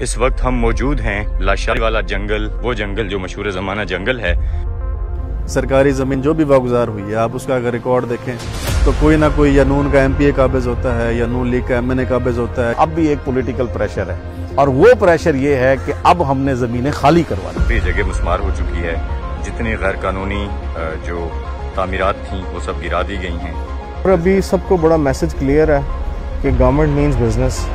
इस वक्त हम मौजूद हैं लाशारी वाला जंगल, वो जंगल जो मशहूर ज़माना जंगल है। सरकारी ज़मीन जो भी वागुजार हुई है, आप उसका अगर रिकॉर्ड देखें तो कोई ना कोई या नून का MPA काबिज होता है या नून लीग का MNA काबिज होता है। अब भी एक पॉलिटिकल प्रेशर है और वो प्रेशर ये है कि अब हमने ज़मीनें खाली करवानी। ये जगह मुस्मार हो चुकी है, जितनी गैर कानूनी जो तामीरात थी वो सब गिरा दी गई हैं। और अभी सबको बड़ा मैसेज क्लियर है कि गवर्नमेंट मीन्स बिजनेस,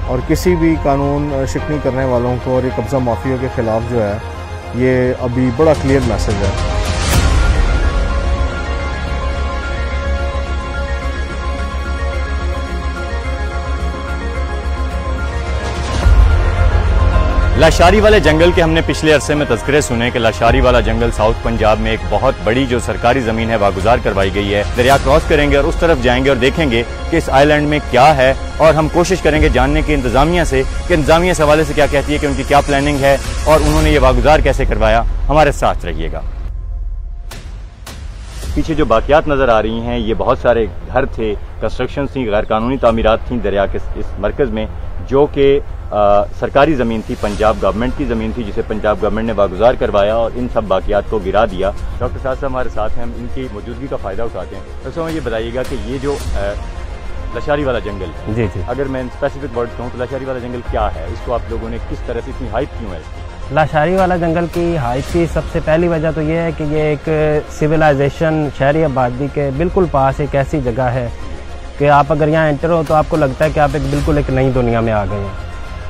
और किसी भी कानून शिकनी करने वालों को और ये कब्जा माफिया के खिलाफ जो है, ये अभी बड़ा क्लियर मैसेज है। लाशारी वाले जंगल के हमने पिछले अरसे में तज़किरे सुने कि लाशारी वाला जंगल साउथ पंजाब में एक बहुत बड़ी जो सरकारी ज़मीन है वागुजार करवाई गई है। दरिया क्रॉस करेंगे और उस तरफ जाएंगे और देखेंगे कि इस आइलैंड में क्या है, और हम कोशिश करेंगे जानने की इंतज़ामिया से कि इंतज़ामिया इस हवाले से क्या कहती है, कि उनकी क्या प्लानिंग है और उन्होंने ये वागुजार कैसे करवाया। हमारे साथ रहिएगा। पीछे जो बाकियात नज़र आ रही हैं, ये बहुत सारे घर थे, कंस्ट्रक्शन थी, गैर कानूनी तामीरात थी दरिया के इस मरकज़ में, जो कि सरकारी ज़मीन थी, पंजाब गवर्नमेंट की ज़मीन थी, जिसे पंजाब गवर्नमेंट ने वागुजार करवाया और इन सब बाकियात को गिरा दिया। डॉक्टर साहब हमारे साथ हैं, हम इनकी मौजूदगी का फ़ायदा उठाते हैं। डॉक्टर साहब ये बताइएगा कि ये जो लाशारी वाला जंगल है, जी, अगर मैं स्पेसिफिक वर्ड कहूँ तो लाशारी वाला जंगल क्या है, इसको आप लोगों ने किस तरह से इतनी हाइप क्यों है? लाशारी वाला जंगल की हाइप की सबसे पहली वजह तो ये है कि ये एक सिविलाइजेशन, शहरी आबादी के बिल्कुल पास एक ऐसी जगह है कि आप अगर यहाँ एंटर हो तो आपको लगता है कि आप बिल्कुल एक नई दुनिया में आ गए हैं।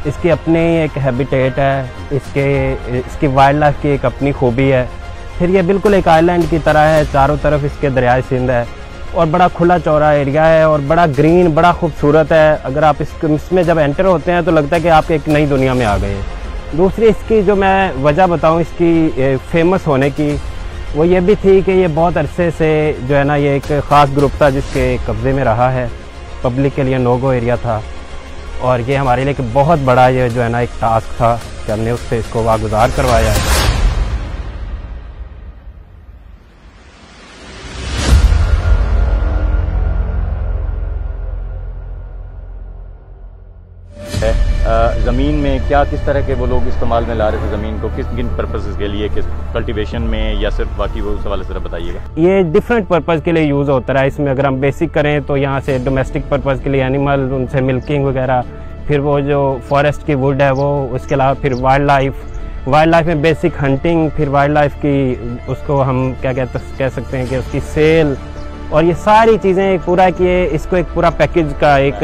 इसकी अपनी एक हैबिटेट है, इसकी वाइल्ड लाइफ की एक अपनी खूबी है। फिर ये बिल्कुल एक आइलैंड की तरह है, चारों तरफ इसके दरियाए सिंध है और बड़ा खुला चौड़ा एरिया है और बड़ा ग्रीन, बड़ा खूबसूरत है। अगर आप इसमें जब एंटर होते हैं तो लगता है कि आप एक नई दुनिया में आ गए हैं। दूसरी इसकी जो मैं वजह बताऊं इसकी फेमस होने की, वो ये भी थी कि ये बहुत अरसे से जो है ना, ये एक ख़ास ग्रुप था जिसके कब्ज़े में रहा है, पब्लिक के लिए नो गो एरिया था, और ये हमारे लिए एक बहुत बड़ा ये जो है ना एक टास्क था कि हमने उससे इसको वागुजार करवाया है। ज़मीन में क्या किस तरह के वो लोग इस्तेमाल में ला रहे थे ज़मीन को, किन पर्पसेस के लिए, किस कल्टीवेशन में या सिर्फ बाकी, वो उस हवाले से बताइएगा। ये डिफरेंट पर्पज़ के लिए यूज़ होता है। इसमें अगर हम बेसिक करें तो यहाँ से डोमेस्टिक पर्पज़ के लिए एनिमल, उनसे मिल्किंग वगैरह, फिर वो जो फॉरेस्ट की वुड है वो, उसके अलावा फिर वाइल्ड लाइफ में बेसिक हंटिंग, फिर वाइल्ड लाइफ की उसको हम क्या कह सकते हैं कि उसकी सेल, और ये सारी चीज़ें पूरा किए, इसको एक पूरा पैकेज का एक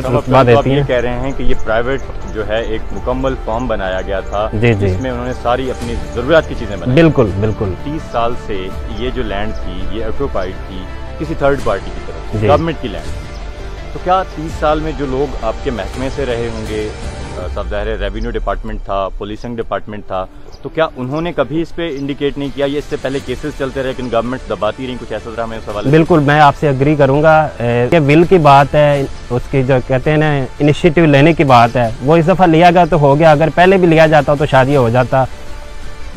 रुतबा देती हैं। ये कह रहे हैं कि ये प्राइवेट जो है एक मुकम्मल फॉर्म बनाया गया था, जिसमें उन्होंने सारी अपनी ज़रूरियात की चीज़ें बनाई। बिल्कुल। 30 साल से ये जो लैंड थी ये ऑक्यूपाइड थी किसी थर्ड पार्टी की तरफ, गवर्नमेंट की लैंड। तो क्या 30 साल में जो लोग आपके महकमे से रहे होंगे, सब ज़ाहिर रेवेन्यू डिपार्टमेंट था, पुलिसिंग डिपार्टमेंट था, तो क्या उन्होंने कभी इस पे इंडिकेट नहीं किया? ये इससे पहले केसेस चलते रहे लेकिन गवर्नमेंट दबाती रही, कुछ ऐसा रहा? मैं उस सवाल बिल्कुल, मैं आपसे एग्री करूंगा। ये विल की बात है, उसकी जो कहते हैं ना इनिशिएटिव लेने की बात है, वो इस दफ़ा लिया गया तो हो गया, अगर पहले भी लिया जाता तो शादी हो जाता।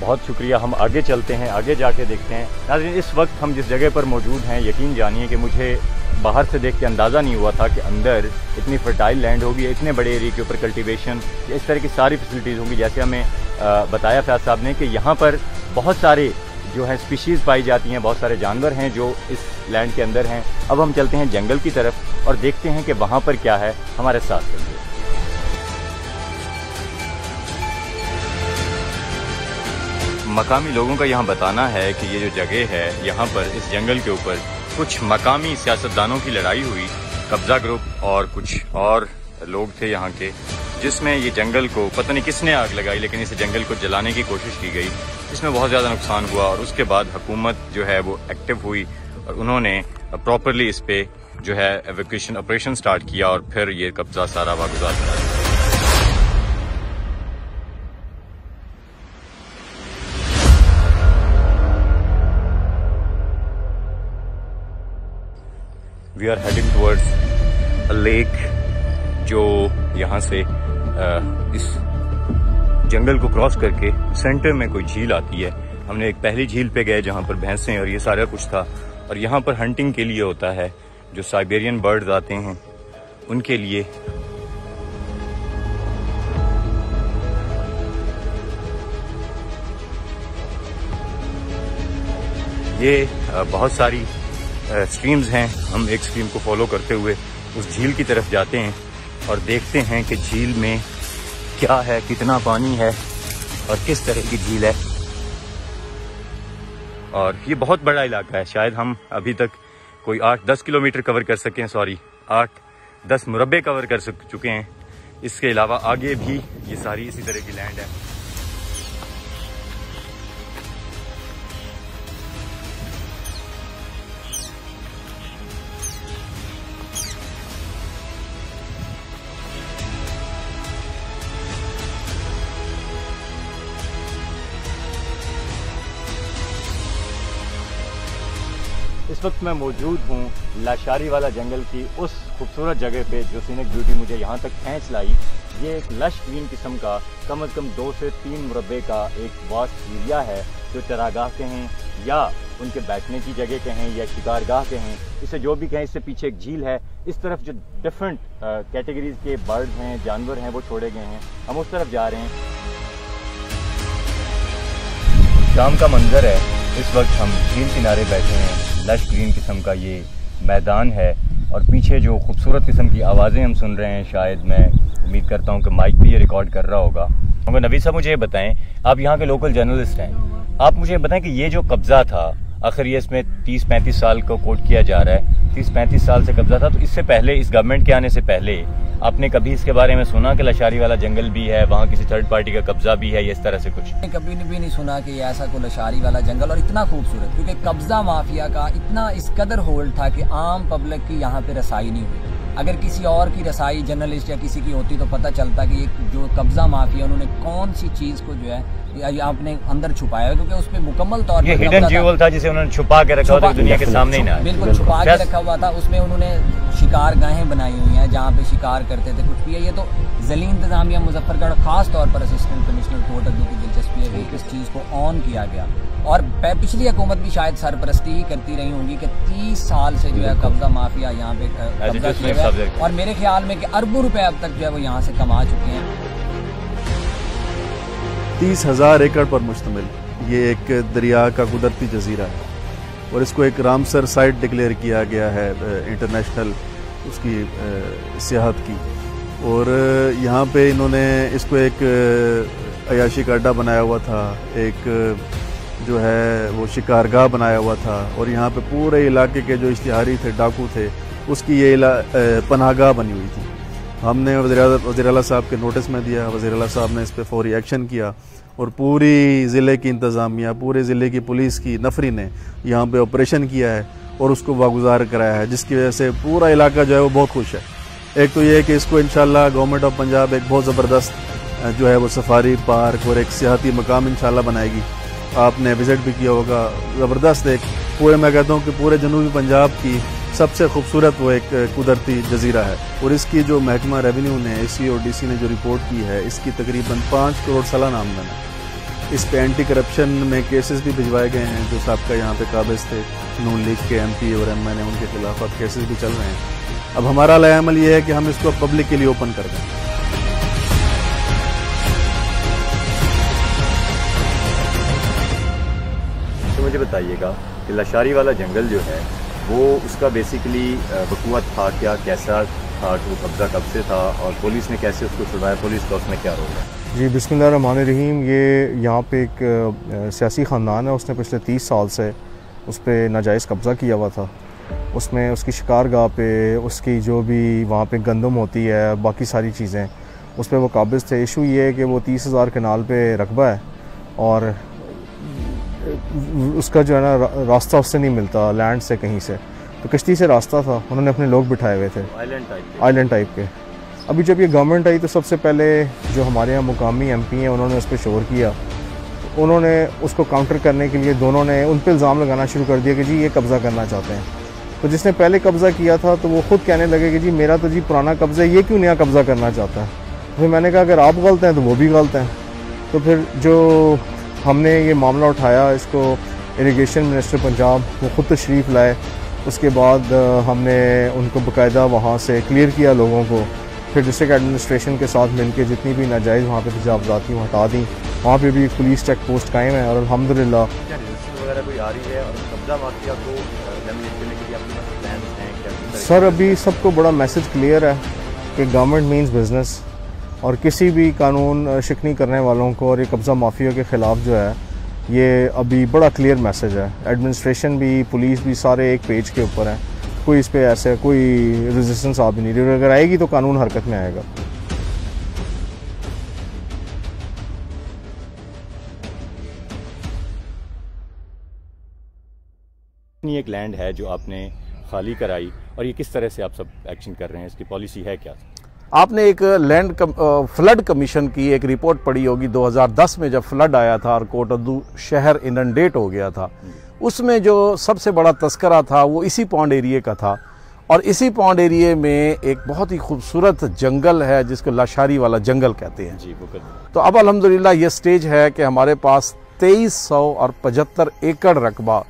बहुत शुक्रिया। हम आगे चलते हैं, आगे जाके देखते हैं। नाज़रीन, इस वक्त हम जिस जगह पर मौजूद हैं, यकीन जानिए कि मुझे बाहर से देख के अंदाज़ा नहीं हुआ था कि अंदर इतनी फर्टाइल लैंड होगी, इतने बड़े एरिया के ऊपर कल्टीवेशन, इस तरह की सारी फैसिलिटीज़ होंगी। जैसे हमें बताया फैज साहब ने कि यहाँ पर बहुत सारे जो है स्पीशीज़ पाई जाती हैं, बहुत सारे जानवर हैं जो इस लैंड के अंदर हैं। अब हम चलते हैं जंगल की तरफ और देखते हैं कि वहाँ पर क्या है। हमारे साथ चलिए। मकामी लोगों का यहाँ बताना है कि ये जो जगह है, यहाँ पर इस जंगल के ऊपर कुछ मकामी सियासतदानों की लड़ाई हुई, कब्जा ग्रुप और कुछ और लोग थे यहाँ के, जिसमें ये जंगल को पता नहीं किसने आग लगाई, लेकिन इस जंगल को जलाने की कोशिश की गई, इसमें बहुत ज़्यादा नुकसान हुआ। और उसके बाद हुकूमत जो है वो एक्टिव हुई और उन्होंने प्रॉपरली इस पे जो है एवैक्यूएशन ऑपरेशन स्टार्ट किया और फिर ये कब्जा सारा वागुजार करा। We are heading towards a lake, जो यहाँ से इस जंगल को क्रॉस करके सेंटर में कोई झील आती है। हमने एक पहली झील पे गए जहाँ पर भैंसें और ये सारा कुछ था, और यहाँ पर हंटिंग के लिए होता है, जो साइबेरियन बर्ड्स आते हैं उनके लिए ये बहुत सारी स्ट्रीम्स हैं। हम एक स्ट्रीम को फॉलो करते हुए उस झील की तरफ जाते हैं और देखते हैं कि झील में क्या है, कितना पानी है और किस तरह की झील है। और ये बहुत बड़ा इलाका है, शायद हम अभी तक कोई 8-10 किलोमीटर कवर कर सके हैं, सॉरी 8-10 मुरब्बे कवर कर चुके हैं। इसके अलावा आगे भी ये सारी इसी तरह की लैंड है। इस वक्त मैं मौजूद हूँ लाशारी वाला जंगल की उस खूबसूरत जगह पे जो सीनिक ब्यूटी मुझे यहाँ तक खींच लाई। ये एक लश ग्रीन किस्म का कम से कम 2 से 3 मुरब्बे का एक वास्ट एरिया है जो चरागाह के हैं या उनके बैठने की जगह के हैं या शिकारगाह के हैं, इसे जो भी कहें। इससे पीछे एक झील है, इस तरफ जो डिफरेंट कैटेगरीज के बर्ड हैं, जानवर हैं, वो छोड़े गए हैं। हम उस तरफ जा रहे हैं। शाम का मंजर है, इस वक्त हम झील किनारे बैठे हैं। लश ग्रीन किस्म का ये मैदान है और पीछे जो खूबसूरत किस्म की आवाज़ें हम सुन रहे हैं, शायद मैं उम्मीद करता हूँ कि माइक भी ये रिकॉर्ड कर रहा होगा। मगर नवीद साहब मुझे ये बताएं, आप यहाँ के लोकल जर्नलिस्ट हैं, आप मुझे बताएं कि ये जो कब्ज़ा था, आखिर ये इसमें 30-35 साल को कोट किया जा रहा है, 30-35 साल से कब्ज़ा था, तो इससे पहले, इस गवर्नमेंट के आने से पहले आपने कभी इसके बारे में सुना कि लशारी वाला जंगल भी है, वहाँ किसी थर्ड पार्टी का कब्जा भी है, या इस तरह से कुछ? कभी भी नहीं सुना कि ऐसा कोई लशारी वाला जंगल, और इतना खूबसूरत, क्योंकि कब्जा माफिया का इतना इस कदर होल्ड था कि आम पब्लिक की यहाँ पे रसाई नहीं हुई। अगर किसी और की रसाई जर्नलिस्ट या किसी की होती तो पता चलता कि ये जो कब्जा माफिया उन्होंने कौन सी चीज को जो है आपने अंदर छुपाया है, क्योंकि उसमें मुकम्मल तौर पर हिडन ज्वेल था जिसे उन्होंने छुपा के रखा हुआ था, दुनिया के सामने ही ना, बिल्कुल छुपा के रखा हुआ था। उसमें उन्होंने शिकार गाहें बनाई हुई हैं जहाँ पे शिकार करते थे, कुछ भी है। ये तो ज़िला इंतजामिया मुजफ्फरगढ़ खास तौर पर असिस्टेंट कमिश्नर कोर्ट अब्दू की दिलचस्पी है कि इस चीज़ को ऑन किया गया। और पिछली हुकूमत भी शायद सरपरस्ती ही करती रही होंगी कि 30 साल से जो है कब्जा माफिया यहाँ पे कब्जा किया है, और मेरे ख्याल में कि अरबों रुपए अब तक जो है वो यहाँ से कमा चुके हैं। 30,000 एकड़ पर मुश्तमिल ये एक दरिया का कुदरती जजीरा है और इसको एक रामसर साइट डिक्लेयर किया गया है इंटरनेशनल उसकी सियाहत की। और यहाँ पे इन्होंने इसको एक अयाशी का अड्डा बनाया हुआ था, एक जो है वो शिकारगाह बनाया हुआ था, और यहाँ पे पूरे इलाके के जो इश्तिहारी थे, डाकू थे, उसकी ये पनाहगाह बनी हुई थी। हमने वज़ीर आला साहब के नोटिस में दिया, वज़ीर आला साहब ने इस पर फौरी एक्शन किया और पूरी ज़िले की इंतज़ामिया, पूरे ज़िले की पुलिस की नफरी ने यहाँ पे ऑपरेशन किया है और उसको वागुजार कराया है, जिसकी वजह से पूरा इलाका जो है वो बहुत खुश है। एक तो ये है कि इसको इंशाल्लाह गवर्नमेंट ऑफ पंजाब एक बहुत ज़बरदस्त जो है वो सफारी पार्क और एक सियाहती मकाम इंशाल्लाह बनाएगी। आपने विज़िट भी किया होगा, ज़बरदस्त एक पूरे, मैं कहता हूँ कि पूरे जनूबी पंजाब की सबसे खूबसूरत वो एक कुदरती जजीरा है। और इसकी जो महकमा रेवेन्यू ने, एसी और डीसी ने जो रिपोर्ट की है, इसकी तकरीबन 5 करोड़ सालाना आमदन है। इस पे एंटी करप्शन में केसेस भी भिजवाए गए हैं, जो साहब का यहाँ पे काबिज थे नून लीग के MP और MN उनके खिलाफ अब केसेस भी चल रहे हैं। अब हमारा अमल ये है कि हम इसको पब्लिक के लिए ओपन कर दें। तो मुझे बताइएगा कि लशारी वाला जंगल जो है वो उसका बेसिकली वकूअत था क्या, कैसा था, वो कब्जा कब से था और पुलिस ने कैसे उसको छुड़ाया, पुलिस का उसमें क्या रोल है? जी बिस्मिल्लाहिर्रहमानिर्रहीम। ये यहाँ पे एक सियासी ख़ानदान है, उसने पिछले 30 साल से उस पर नाजायज़ कब्ज़ा किया हुआ था। उसमें उसकी शिकारगाह पे, उसकी जो भी वहाँ पे गंदम होती है, बाकी सारी चीज़ें उस पर वो काबिज़ थे। इशू ये है कि वो 30,000 कनाल पे रकबा है और उसका जो है ना रास्ता उससे नहीं मिलता लैंड से कहीं से, तो कश्ती से रास्ता था, उन्होंने अपने लोग बिठाए हुए थे आइलैंड टाइप के। अभी जब ये गवर्नमेंट आई तो सबसे पहले जो हमारे यहाँ मुकामी MP हैं उन्होंने उस पर शोर किया, तो उन्होंने उसको काउंटर करने के लिए दोनों ने उन पर इल्ज़ाम लगाना शुरू कर दिया कि जी ये कब्ज़ा करना चाहते हैं। तो जिसने पहले कब्ज़ा किया था तो वो ख़ुद कहने लगे कि जी मेरा तो जी पुराना कब्ज़ा है, ये क्यों नया कब्ज़ा करना चाहता है। फिर मैंने कहा अगर आप गलत हैं तो वो भी गलत हैं। तो फिर जो हमने ये मामला उठाया, इसको इरिगेशन मिनिस्टर पंजाब वो ख़ुद तशरीफ़ लाए, उसके बाद हमने उनको बाकायदा वहाँ से क्लियर किया लोगों को। फिर डिस्ट्रिक्ट एडमिनिस्ट्रेशन के साथ मिलकर जितनी भी नाजायज़ वहाँ पे तजावज़ात थी वो हटा दी। वहाँ पे भी पुलिस चेक पोस्ट कायम है और अल्हम्दुलिल्लाह वगैरह कोई आ रही है और कब्जा माफिया को एलिमिनेट करने के लिए आपके पास प्लान हैं क्या? सर अभी सबको बड़ा मैसेज क्लियर है कि गवर्नमेंट मीन्स बिजनेस और किसी भी कानून शिकनी करने वालों को और ये कब्ज़ा माफिया के ख़िलाफ़ जो है ये अभी बड़ा क्लियर मैसेज है। एडमिनिस्ट्रेशन भी, पुलिस भी, सारे एक पेज के ऊपर हैं। कोई इस पे ऐसे कोई रेजिस्टेंस आ भी नहीं रही, अगर आएगी तो कानून हरकत में आएगा। ये एक लैंड है जो आपने खाली कराई और ये किस तरह से आप सब एक्शन कर रहे हैं, इसकी पॉलिसी है क्या? आपने एक फ्लड कमीशन की एक रिपोर्ट पढ़ी होगी 2010 में, जब फ्लड आया था और कोटद्दू शहर इनंडेट हो गया था। उसमें जो सबसे बड़ा तस्करा था वो इसी पॉन्ड एरिया का था और इसी पॉन्ड एरिया में एक बहुत ही खूबसूरत जंगल है जिसको लाशारी वाला जंगल कहते हैं जी। तो अब अल्हम्दुलिल्लाह ये स्टेज है कि हमारे पास 2375 एकड़ रकबा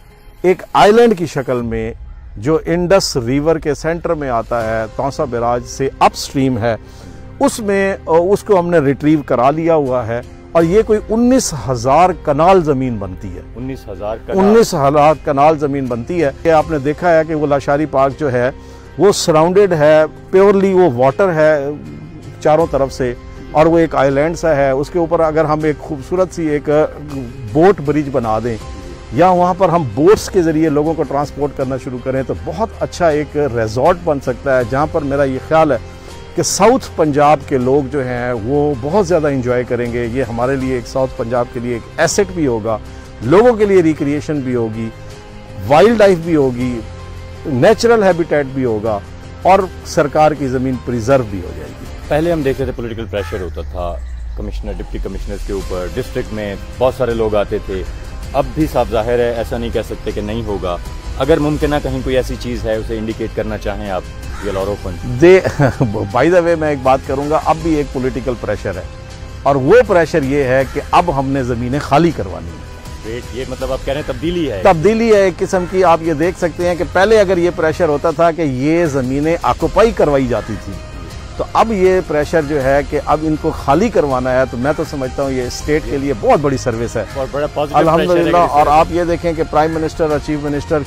एक आइलैंड की शक्ल में जो इंडस रिवर के सेंटर में आता है, तौसा बैराज से अपस्ट्रीम है, उसमें उसको हमने रिट्रीव करा लिया हुआ है और ये कोई 19,000 कनाल जमीन बनती है। 19,000 कनाल जमीन बनती है। ये आपने देखा है कि वो लाशारी पार्क जो है वो सराउंडेड है, प्योरली वो वाटर है चारों तरफ से और वो एक आइलैंड सा है। उसके ऊपर अगर हम एक खूबसूरत सी एक बोट ब्रिज बना दें या वहाँ पर हम बोट्स के ज़रिए लोगों को ट्रांसपोर्ट करना शुरू करें तो बहुत अच्छा एक रिजॉर्ट बन सकता है, जहाँ पर मेरा ये ख्याल है कि साउथ पंजाब के लोग जो हैं वो बहुत ज़्यादा इंजॉय करेंगे। ये हमारे लिए एक साउथ पंजाब के लिए एक एसेट भी होगा, लोगों के लिए रिक्रिएशन भी होगी, वाइल्ड लाइफ भी होगी, नेचुरल हैबिटेट भी होगा और सरकार की ज़मीन प्रिजर्व भी हो जाएगी। पहले हम देखते थे पॉलिटिकल प्रेशर होता था कमिश्नर, डिप्टी कमिश्नर्स के ऊपर, डिस्ट्रिक्ट में बहुत सारे लोग आते थे। अब भी साफ जाहिर है, ऐसा नहीं कह सकते कि नहीं होगा। अगर मुमकिन है कहीं कोई ऐसी चीज़ है उसे इंडिकेट करना चाहें आप, ये लॉर ओपन बाय द वे मैं एक बात करूंगा, अब भी एक पॉलिटिकल प्रेशर है और वो प्रेशर ये है कि अब हमने ज़मीनें खाली करवानी है। ये मतलब आप कह रहे हैं तब्दीली है? तब्दीली है एक किस्म की। आप ये देख सकते हैं कि पहले अगर ये प्रेशर होता था कि ये ज़मीनें ऑक्युपाई करवाई जाती थी, तो अब ये प्रेशर जो है कि अब इनको खाली करवाना है, तो मैं तो समझता हूँ ये स्टेट के लिए बहुत बड़ी सर्विस है और बड़ा पॉजिटिव अल्हम्दुलिल्लाह। और आप ये देखें कि प्राइम मिनिस्टर और चीफ मिनिस्टर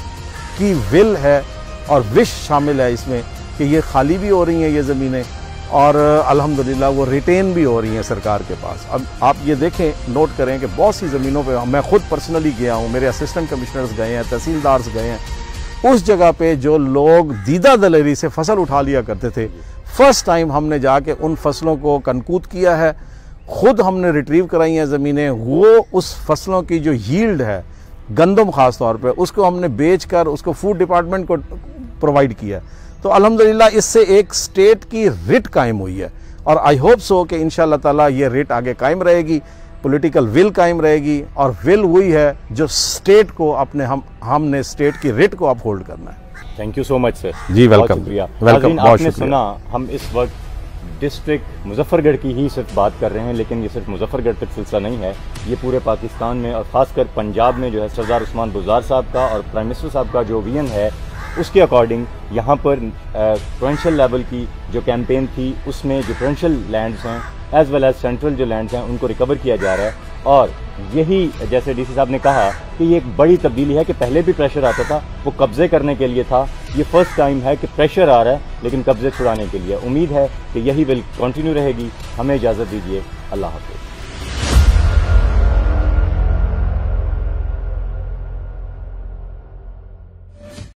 की विल है और विश शामिल है इसमें कि ये खाली भी हो रही हैं ये ज़मीनें और अल्हम्दुलिल्लाह वो रिटेन भी हो रही हैं सरकार के पास। अब आप ये देखें, नोट करें कि बहुत सी ज़मीनों पे मैं खुद पर्सनली गया हूँ, मेरे असिस्टेंट कमिश्नर्स गए हैं, तहसीलदार्स गए हैं, उस जगह पे जो लोग दीदा दलेरी से फसल उठा लिया करते थे, फर्स्ट टाइम हमने जाके उन फसलों को कनकूद किया है, खुद हमने रिट्रीव कराई हैं ज़मीनें। वो उस फसलों की जो यील्ड है, गंदम ख़ास तौर पे, उसको हमने बेचकर उसको फूड डिपार्टमेंट को प्रोवाइड किया। तो अल्हम्दुलिल्लाह इससे एक स्टेट की रिट कायम हुई है और आई होप सो कि इंशाअल्लाह ताला ये रिट आगे कायम रहेगी, पॉलिटिकल विल कायम रहेगी और विल हुई है जो स्टेट को अपने हमने स्टेट की रिट को अपहोल्ड करना है। Thank you so much sir. जी बहुत वेलकम। शुक्रिया। वेलकम। आपने सुना, हम इस वक्त डिस्ट्रिक्ट मुजफ्फरगढ़ की ही सिर्फ बात कर रहे हैं, लेकिन ये सिर्फ मुजफ्फरगढ़ तक सिलसिला नहीं है, ये पूरे पाकिस्तान में और ख़ासकर पंजाब में जो है सरदार उस्मान बुज़दार साहब का और प्राइम मिनिस्टर साहब का जो विजन है उसके अकॉर्डिंग यहाँ पर प्रोविंशियल लेवल की जो कैंपेन थी उसमें जो प्रोविंशियल लैंड्स हैं एज वेल एज सेंट्रल जो लैंड्स हैं उनको रिकवर किया जा रहा है। और यही जैसे डीसी साहब ने कहा कि ये एक बड़ी तब्दीली है कि पहले भी प्रेशर आता था, वो कब्जे करने के लिए था, ये फर्स्ट टाइम है कि प्रेशर आ रहा है लेकिन कब्जे छुड़ाने के लिए। उम्मीद है कि यही विल कंटिन्यू रहेगी। हमें इजाज़त दीजिए, अल्लाह हाफ़िज़।